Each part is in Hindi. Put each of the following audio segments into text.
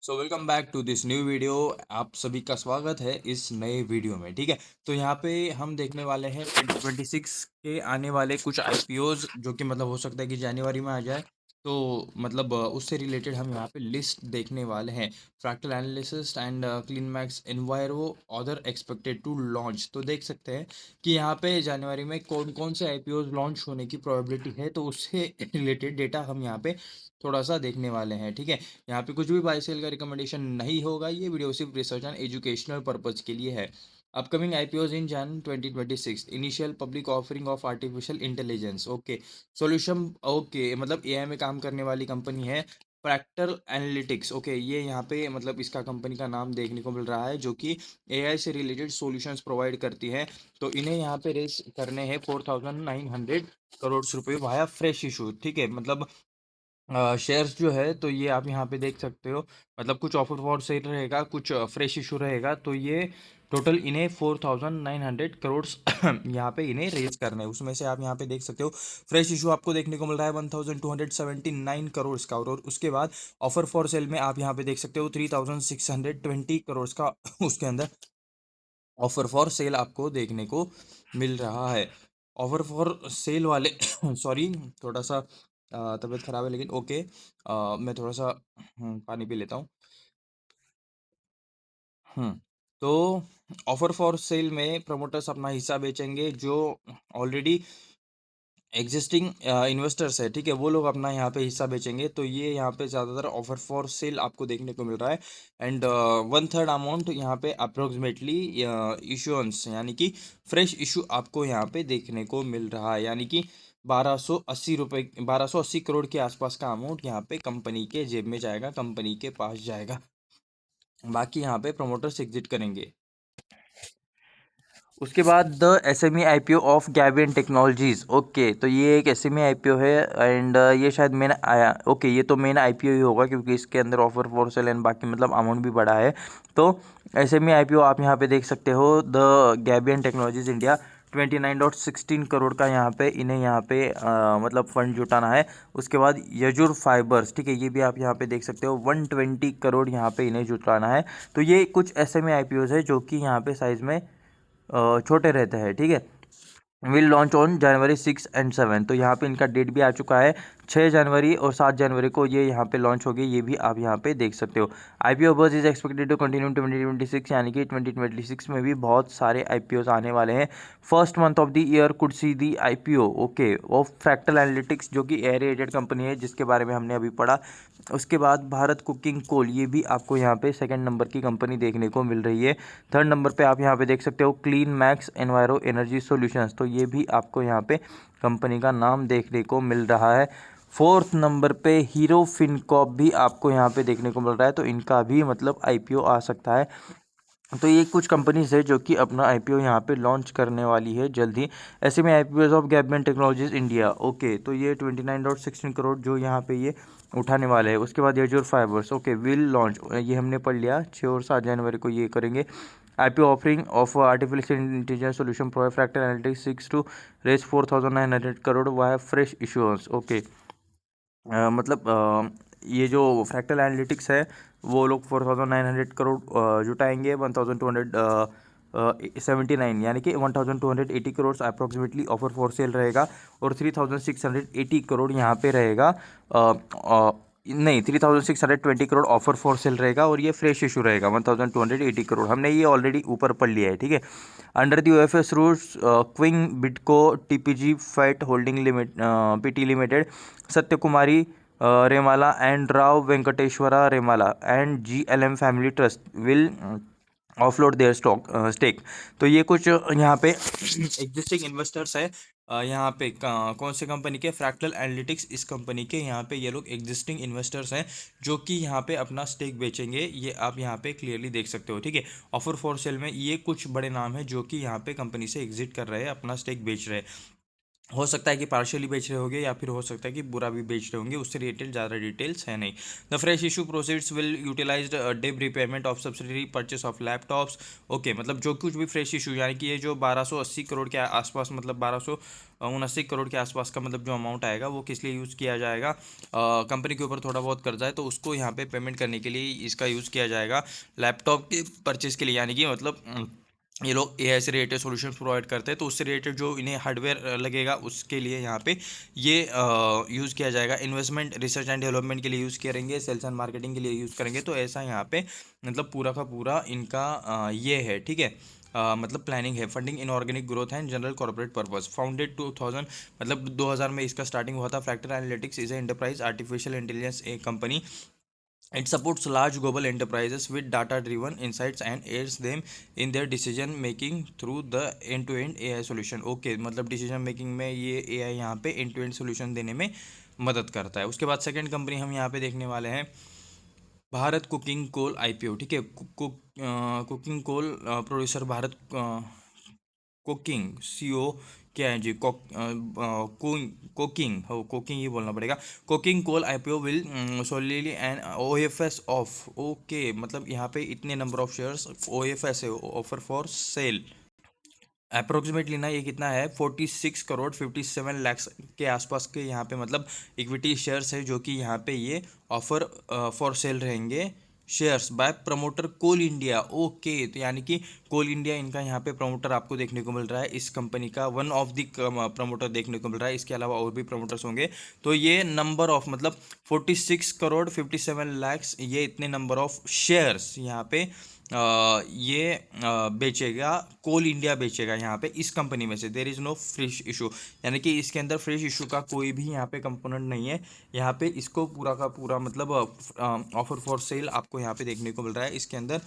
So welcome back to this new video. आप सभी का स्वागत है इस नए वीडियो में। ठीक है, तो यहाँ पे हम देखने वाले हैं 2026 के आने वाले कुछ आईपीओज जो कि मतलब हो सकता है कि जनवरी में आ जाए। तो मतलब उससे रिलेटेड हम यहाँ पे लिस्ट देखने वाले हैं। Fractal Analysis and Clean Max Enviro other expected to launch. तो देख सकते हैं कि यहाँ पे जनवरी में कौन कौन से आईपीओज लॉन्च होने की प्रोबेबिलिटी है, तो उससे रिलेटेड डेटा हम यहाँ पे थोड़ा सा देखने वाले हैं। ठीक है, यहाँ पे कुछ भी बाय सेल का रिकमेंडेशन नहीं होगा। ये वीडियो सिर्फ रिसर्च एंड एजुकेशनल पर्पज के लिए है। Upcoming IPOs in Jain 2026, initial public offering of artificial intelligence. Okay, solution. Okay, मतलब एआई में काम करने वाली कंपनी है फ्रैक्टल एनालिटिक्स। ओके, ये यहाँ पे मतलब इसका कंपनी का नाम देखने को मिल रहा है जो कि एआई से रिलेटेड सॉल्यूशंस प्रोवाइड करती है। तो इन्हें यहाँ पे रेस करने हैं 4,900 करोड़ रुपए वाया फ्रेश इशू। ठीक है, मतलब शेयर्स जो है तो ये आप यहाँ पे देख सकते हो। मतलब कुछ ऑफर फॉर सेल रहेगा, कुछ फ्रेश इशू रहेगा। तो ये टोटल इन्हें 4,900 करोड़ यहाँ पे इन्हें रेज करना है। उसमें से आप यहाँ पे देख सकते हो फ्रेश इशू आपको देखने को मिल रहा है 1,279 करोड़ का। और उसके बाद ऑफर फॉर सेल में आप यहाँ पे देख सकते हो 3,620 करोड़ का उसके अंदर ऑफर फॉर सेल आपको देखने को मिल रहा है। ऑफर फॉर सेल वाले सॉरी, थोड़ा सा तबीयत खराब है, लेकिन ओके। मैं थोड़ा सा पानी पी लेता हूँ। हम्म तो ऑफर फॉर सेल में प्रमोटर्स अपना हिस्सा बेचेंगे। जो ऑलरेडी एग्जिस्टिंग इन्वेस्टर्स है, ठीक है, वो लोग अपना यहाँ पे हिस्सा बेचेंगे। तो ये यहाँ पे ज़्यादातर ऑफर फॉर सेल आपको देखने को मिल रहा है। एंड 1/3 अमाउंट यहाँ पे अप्रोक्सीमेटली इशुअंस यानी कि फ्रेश इशू आपको यहाँ पे देखने को मिल रहा है। यानी कि 1280 करोड़ के आसपास का अमाउंट यहाँ पे कंपनी के जेब में जाएगा, कंपनी के पास जाएगा। बाकी यहाँ पे प्रमोटर्स एग्जिट करेंगे। उसके बाद the S M E I P O of Gabion Technologies. Okay, तो ये एक S M E I P O है। एंड ये शायद मेन आया। ओके, ये तो मेन आई पी ओ ही होगा क्योंकि इसके अंदर ऑफर फॉर सेल एंड बाकी मतलब अमाउंट भी बड़ा है। तो S M E I P O आप यहाँ पे देख सकते हो the Gabion Technologies India 29.16 crore का यहाँ पे इन्हें यहाँ पे मतलब फंड जुटाना है। उसके बाद यजुर फाइबर्स, ठीक है, ये भी आप यहाँ पे देख सकते हो 120 करोड़ यहाँ पे इन्हें जुटाना है। तो ये कुछ S M E I P Os है जो कि यहाँ पे साइज़ में छोटे रहते हैं। ठीक है, will launch on January 6 and 7। तो यहाँ पे इनका डेट भी आ चुका है, 6 जनवरी और 7 जनवरी को ये यहाँ पे लॉन्च होगी। ये भी आप यहाँ पे देख सकते हो। IPO buzz is expected to continue 2026, यानी कि 2026 में भी बहुत सारे आईपीओ आने वाले हैं। First month of the year could see the IPO okay of fractal analytics, जो कि एयर एजेड कंपनी है जिसके बारे में हमने अभी पढ़ा। उसके बाद भारत कुकिंग कोल, ये भी आपको यहाँ पे सेकंड नंबर की कंपनी देखने को मिल रही है। थर्ड नंबर पे आप यहाँ पे देख सकते हो clean Max enviro energy solutions. तो ये भी आपको यहाँ पे कंपनी का नाम देखने को मिल रहा है। फोर्थ नंबर पे हीरो फिनकॉप भी आपको यहाँ पे देखने को मिल रहा है। तो इनका भी मतलब आईपीओ आ सकता है। तो ये कुछ कंपनीज है जो कि अपना आईपीओ यहाँ पे लॉन्च करने वाली है जल्द ही। ऐसे में आईपीओ ऑफ गैबमेंट टेक्नोलॉजीज इंडिया। ओके, तो ये 29.16 करोड़ जो यहाँ पे ये उठाने वाले हैं। उसके बाद यजूर फाइबर्स ओके विल लॉन्च, ये हमने पढ़ लिया, 6 और 7 जनवरी को ये करेंगे। IPO offering of artificial intelligence solution provide Fractal Analytics 6 to raise 4,900 crore via fresh issuance. Okay, मतलब ये जो फ्रैक्टल एनालिटिक्स है वो लोग 4,900 करोड़ जुटाएंगे। 1,279 यानी कि 1,280 crore approximately offer for cell रहेगा। और 3,680 करोड़ यहाँ पे रहेगा नहीं, 3,620 करोड़ ऑफर फॉर सेल रहेगा। और ये फ्रेश इशू रहेगा 1,280 करोड़। हमने ये ऑलरेडी ऊपर पढ़ लिया है। ठीक है, अंडर दी यूएफएस रूल्स क्विंग बिटको टीपीजी फैट holding limit PT limited, Satyakumari Remala and Rao Venkateswara Remala and GLM family trust will offload their stake. तो ये कुछ यहाँ पे एग्जिस्टिंग इन्वेस्टर्स है। यहाँ पे कौन से कंपनी के, फ्रैक्टल एनालिटिक्स, इस कंपनी के यहाँ पे ये लोग एग्जिस्टिंग इन्वेस्टर्स हैं जो कि यहाँ पे अपना स्टेक बेचेंगे। ये आप यहाँ पे क्लियरली देख सकते हो। ठीक है, ऑफर फॉर सेल में ये कुछ बड़े नाम हैं जो कि यहाँ पे कंपनी से एग्जिट कर रहे हैं, अपना स्टेक बेच रहे हैं। हो सकता है कि पार्शियली बेच रहे होंगे या फिर हो सकता है कि पूरा भी बेच रहे होंगे, उससे रिलेटेड ज़्यादा डिटेल्स है नहीं। The fresh issue proceeds will utilize debt repayment of subsidiary purchase of laptops. Okay, मतलब जो कुछ भी फ्रेश इशू, यानी कि ये जो 1280 करोड़ के आसपास, मतलब 1279 करोड़ के आसपास का मतलब जो अमाउंट आएगा वो किस लिए यूज़ किया जाएगा। कंपनी के ऊपर थोड़ा बहुत कर्जा है तो उसको यहाँ पे पेमेंट करने के लिए इसका यूज़ किया जाएगा, लैपटॉप के परचेस के लिए। यानी कि मतलब ये लोग एआई से रिलेटेड सॉल्यूशंस प्रोवाइड करते हैं, तो उससे रिलेटेड जो इन्हें हार्डवेयर लगेगा उसके लिए यहाँ पे ये यूज़ किया जाएगा। इन्वेस्टमेंट रिसर्च एंड डेवलपमेंट के लिए यूज़ करेंगे, सेल्स एंड मार्केटिंग के लिए यूज़ करेंगे। तो ऐसा यहाँ पे मतलब पूरा का पूरा इनका ये है, ठीक है। मतलब प्लानिंग है। Funding inorganic growth and general corporate purpose. Founded 2000, मतलब 2000 में इसका स्टार्टिंग हुआ था। Factor analytics is a enterprise artificial intelligence A company. It supports large global enterprises with data-driven insights and aids them in their decision making through the end-to-end AI solution. Okay, मतलब डिसीजन मेकिंग में ये AI यहाँ पे end-to-end solution देने में मदद करता है। उसके बाद सेकंड कंपनी हम यहाँ पे देखने वाले हैं, भारत कुकिंग कोल IPO। ठीक है, cooking coal producer Bharat cooking CO क्या है जी, कोकिंग हो, कोकिंग ही बोलना पड़ेगा। Coking coal IPO will solely and OFS off. Okay, मतलब यहाँ पे इतने नंबर ऑफ शेयर्स OFS है, ऑफर फॉर सेल। अप्रोक्सीमेटली ना ये कितना है, 46 करोड़ 57 लाख के आसपास के यहाँ पे मतलब इक्विटी शेयर्स है, जो कि यहाँ पे ये ऑफर फॉर सेल रहेंगे। शेयर्स बाय प्रमोटर कोल इंडिया। ओके, तो यानी कि कोल इंडिया इनका यहाँ पे प्रमोटर आपको देखने को मिल रहा है, इस कंपनी का वन ऑफ द प्रमोटर देखने को मिल रहा है। इसके अलावा और भी प्रमोटर्स होंगे। तो ये नंबर ऑफ मतलब 46 करोड़ 57 लाख, ये इतने नंबर ऑफ शेयर्स यहाँ पे ये बेचेगा, कोल इंडिया बेचेगा यहाँ पे इस कंपनी में से। There is no fresh issue, यानी कि इसके अंदर फ्रेश इशू का कोई भी यहाँ पे कंपोनेंट नहीं है। यहाँ पे इसको पूरा का पूरा मतलब ऑफर फॉर सेल आपको यहाँ पे देखने को मिल रहा है। इसके अंदर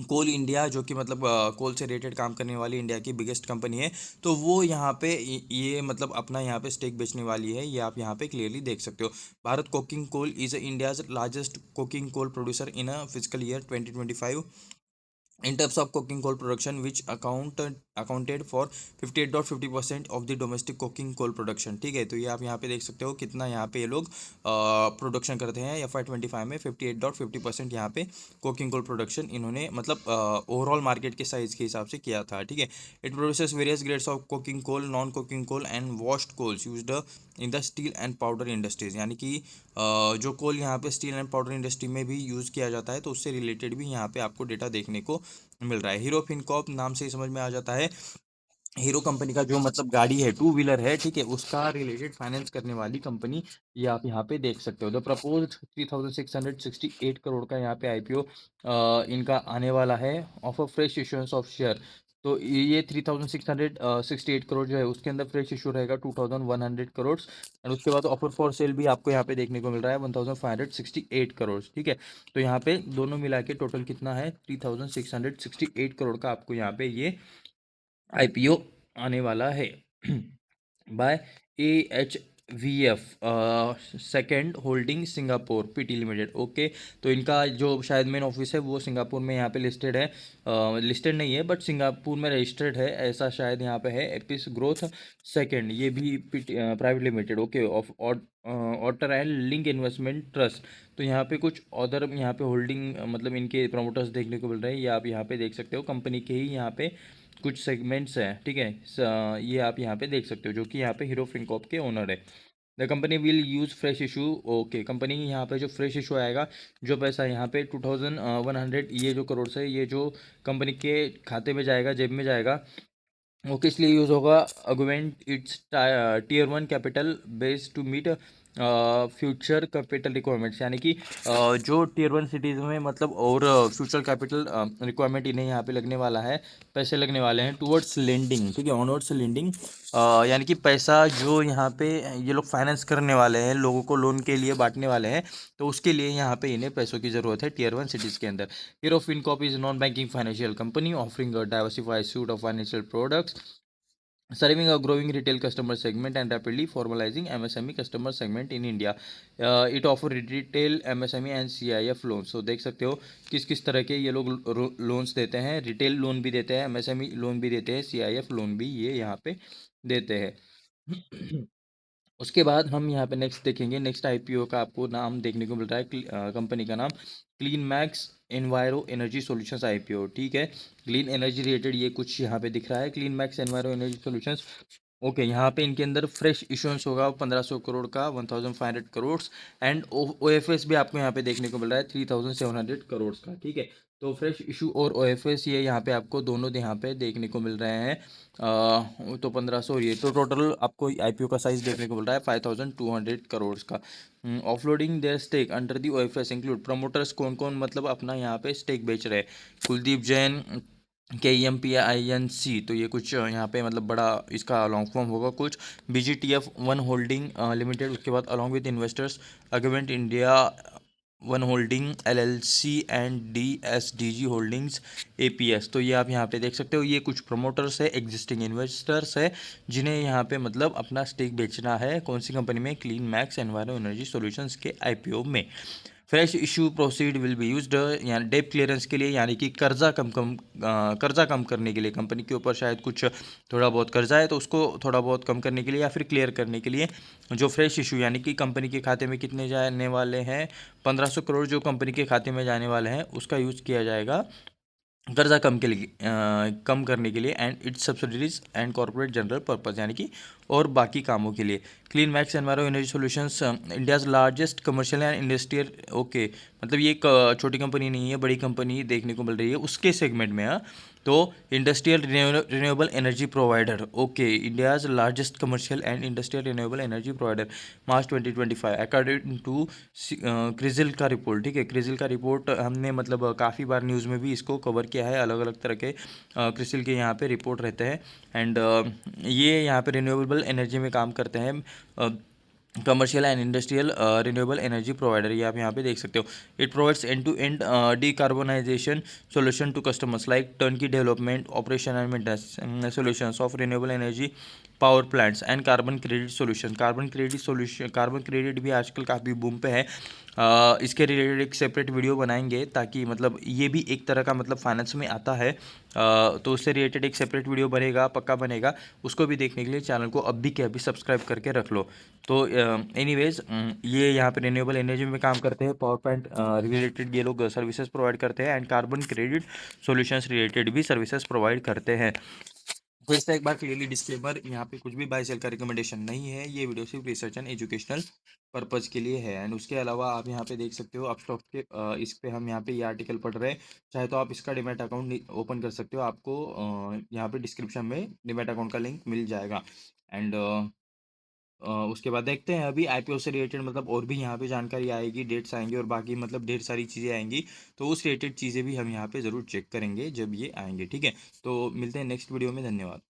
कोल इंडिया, जो कि मतलब कोल से रिलेटेड काम करने वाली इंडिया की बिगेस्ट कंपनी है, तो वो यहाँ पे ये मतलब अपना यहाँ पे स्टेक बेचने वाली है। ये आप यहाँ पे क्लियरली देख सकते हो। Bharat coking coal is India's largest coking coal producer in a physical year 2025 in terms of coking coal production, which accounted for 58.50% of the domestic coking coal production। ठीक है, तो ये आप यहाँ पे देख सकते हो कितना यहाँ पे ये लोग प्रोडक्शन करते हैं। FY25 में 58.50% यहाँ पे कोकिंग कोल प्रोडक्शन इन्होंने मतलब ओवरऑल मार्केट के साइज के हिसाब से किया था। ठीक है, it produces various grades of coking coal, non coking coal and washed coals used in the steel and powder industries. यानी कि जो कोल यहाँ पे स्टील एंड पाउडर इंडस्ट्री में भी यूज़ किया जाता है, तो उससे रिलेटेड भी यहाँ पे आपको डेटा देखने को मिल रहा है। हीरो फिनकॉर्प नाम से ही समझ में आ जाता है, हीरो कंपनी का जो मतलब गाड़ी है, टू व्हीलर है, ठीक है, उसका रिलेटेड फाइनेंस करने वाली कंपनी, ये आप यहाँ पे देख सकते हो। द प्रपोज 3668 करोड़ का यहाँ पे IPO इनका आने वाला है, of a fresh issuance of share. तो ये 3668 करोड़ जो है उसके अंदर फ्रेश इशू रहेगा 2100 करोड़, और उसके बाद ऑफर फॉर सेल भी आपको यहाँ पे देखने को मिल रहा है 1568 करोड़। ठीक है, तो यहाँ पे दोनों मिला के टोटल कितना है, 3668 करोड़ का आपको यहाँ पे ये IPO आने वाला है by AHVF second holding Singapore PT limited. Okay, तो इनका जो शायद मेन ऑफिस है वो सिंगापुर में यहाँ पे लिस्टेड है, लिस्टेड नहीं है बट सिंगापुर में रजिस्टर्ड है, ऐसा शायद यहाँ पे है। एपिस ग्रोथ सेकेंड, ये भी private limited. Okay, of Otter and Link Investment Trust. तो यहाँ पे कुछ अदर यहाँ पे होल्डिंग मतलब इनके प्रमोटर्स देखने को मिल रहे हैं, ये आप यहाँ पे देख सकते हो। कंपनी के ही यहाँ पे कुछ सेगमेंट्स हैं, ठीक है। ये आप यहाँ पे देख सकते हो, जो कि यहाँ पे हीरो फिनकॉर्प के ओनर है। The company will use fresh issue. Okay, company यहाँ पे जो फ्रेश इशू आएगा, जो पैसा यहाँ पे 2100 ये जो करोड़ से ये जो कंपनी के खाते में जाएगा, जेब में जाएगा, वो किस लिए यूज़ होगा, अगुवेंट its Tier 1 capital base to meet future capital requirements. यानी कि जो Tier 1 सिटीज़ में मतलब और फ्यूचर कैपिटल रिक्वायरमेंट इन्हें यहाँ पे लगने वाला है, पैसे लगने वाले हैं टूवर्ड्स लेंडिंग। ठीक है, ऑनवर्ड्स लेंडिंग, यानी कि पैसा जो यहाँ पे ये लोग फाइनेंस करने वाले हैं, लोगों को लोन के लिए बांटने वाले हैं, तो उसके लिए यहाँ पे इन्हें पैसों की ज़रूरत है Tier 1 सिटीज़ के अंदर। Hero FinCorp is a non-banking financial company offering a diversified suite of financial products, serving a growing retail customer segment and rapidly formalizing MSME customer segment in India. It offer retail, MSME and CIF loans. So देख सकते हो किस किस तरह के ये लोग लोन्स देते हैं, रिटेल लोन भी देते हैं, MSME लोन भी देते हैं, CIF लोन भी ये यहाँ पे देते हैं। उसके बाद हम यहाँ पे नेक्स्ट देखेंगे, नेक्स्ट आईपीओ का आपको नाम देखने को मिल रहा है, कंपनी का नाम clean Max enviro energy solutions IPO, ठीक है। क्लीन एनर्जी रिलेटेड ये कुछ यहाँ पे दिख रहा है, clean Max enviro energy solutions. Okay, यहाँ पे इनके अंदर फ्रेश इशुएंस होगा 1500 करोड़ का, 1500 crore. And O F S भी आपको यहाँ पे देखने को मिल रहा है 3700 करोड़ का, ठीक है। तो फ्रेश इशू और ओ एफ एस ये यहाँ पे आपको दोनों यहाँ पे देखने को मिल रहे हैं। तो 1500, ये तो टोटल आपको आईपीओ का साइज देखने को मिल रहा है 5200 करोड़ का। Offloading their stake under the O F S include promoters, कौन कौन मतलब अपना यहाँ पे स्टेक बेच रहे हैं। कुलदीप जैन, KEMPINC, तो ये कुछ यहाँ पे मतलब बड़ा इसका लॉन्ग फॉर्म होगा कुछ। BGTF वन होल्डिंग लिमिटेड, उसके बाद अलॉन्ग विद इन्वेस्टर्स अगवेंट India one holding LLC and DSDG holdings APS। तो ये आप यहाँ पे देख सकते हो, ये कुछ प्रमोटर्स है, एग्जिस्टिंग इन्वेस्टर्स है, जिन्हें यहाँ पे मतलब अपना स्टेक बेचना है कौन सी कंपनी में, clean Max enviro energy solutions के IPO में। Fresh issue proceed will be used, यानी डेप क्लियरेंस के लिए, यानी कि कर्जा कम करने के लिए, कंपनी के ऊपर शायद कुछ थोड़ा बहुत कर्जा है तो उसको थोड़ा बहुत कम करने के लिए या फिर क्लियर करने के लिए जो फ्रेश इशू, यानी कि कंपनी के खाते में कितने जाने वाले हैं, 1500 करोड़ जो कंपनी के खाते में जाने वाले हैं उसका यूज़ किया जाएगा कर्जा कम करने के लिए and it's subsidies and corporate general purpose, यानी कि और बाकी कामों के लिए। Clean Max enviro energy solutions India's largest commercial and industrial, okay, मतलब ये एक छोटी कंपनी नहीं है, बड़ी कंपनी देखने को मिल रही है उसके सेगमेंट में। हाँ, तो industrial renewable energy provider, okay, India's largest commercial and industrial renewable energy provider, March 2025 according to CRISIL का रिपोर्ट, ठीक है। क्रिजिल का रिपोर्ट हमने मतलब काफ़ी बार न्यूज़ में भी इसको कवर किया है, अलग अलग तरह के क्रिसिल के यहाँ पे रिपोर्ट रहते हैं। एंड ये यहाँ पे रिन्यूएबल एनर्जी में काम करते हैं, commercial and industrial renewable energy provider, ये आप यहाँ पे देख सकते हो। It provides end to end decarbonization solution to customers like turnkey development, operation and maintenance solutions of renewable energy power plants and carbon credit solution. Carbon credit भी आजकल काफ़ी बूम पे है। इसके रिलेटेड एक सेपरेट वीडियो बनाएंगे ताकि मतलब ये भी एक तरह का मतलब फाइनेंस में आता है, तो उससे रिलेटेड एक सेपरेट वीडियो बनेगा, पक्का बनेगा। उसको भी देखने के लिए चैनल को अभी के अभी सब्सक्राइब करके रख लो। तो एनीवेज, ये यहाँ पे रिन्यूएबल एनर्जी में काम करते हैं, पावर प्लांट रिलेटेड ये लोग सर्विसेज प्रोवाइड करते हैं and carbon credit solutions related भी सर्विसेज प्रोवाइड करते हैं। फिर से एक बार क्लियरली डिस्क्लेमर, यहाँ पे कुछ भी बाय सेल का रिकमेंडेशन नहीं है, ये वीडियो सिर्फ रिसर्च एंड एजुकेशनल पर्पज़ के लिए है। एंड उसके अलावा आप यहाँ पे देख सकते हो अपस्टॉक के इस पे हम यहाँ पे ये आर्टिकल पढ़ रहे हैं, चाहे तो आप इसका डीमैट अकाउंट ओपन कर सकते हो, आपको यहाँ पे डिस्क्रिप्शन में डीमैट अकाउंट का लिंक मिल जाएगा। एंड उसके बाद देखते हैं अभी आईपीओ से रिलेटेड मतलब और भी यहाँ पे जानकारी आएगी, डेट्स आएंगी और बाकी मतलब ढेर सारी चीज़ें आएंगी, तो उस रिलेटेड चीज़ें भी हम यहाँ पे ज़रूर चेक करेंगे जब ये आएंगे, ठीक है। तो मिलते हैं नेक्स्ट वीडियो में, धन्यवाद।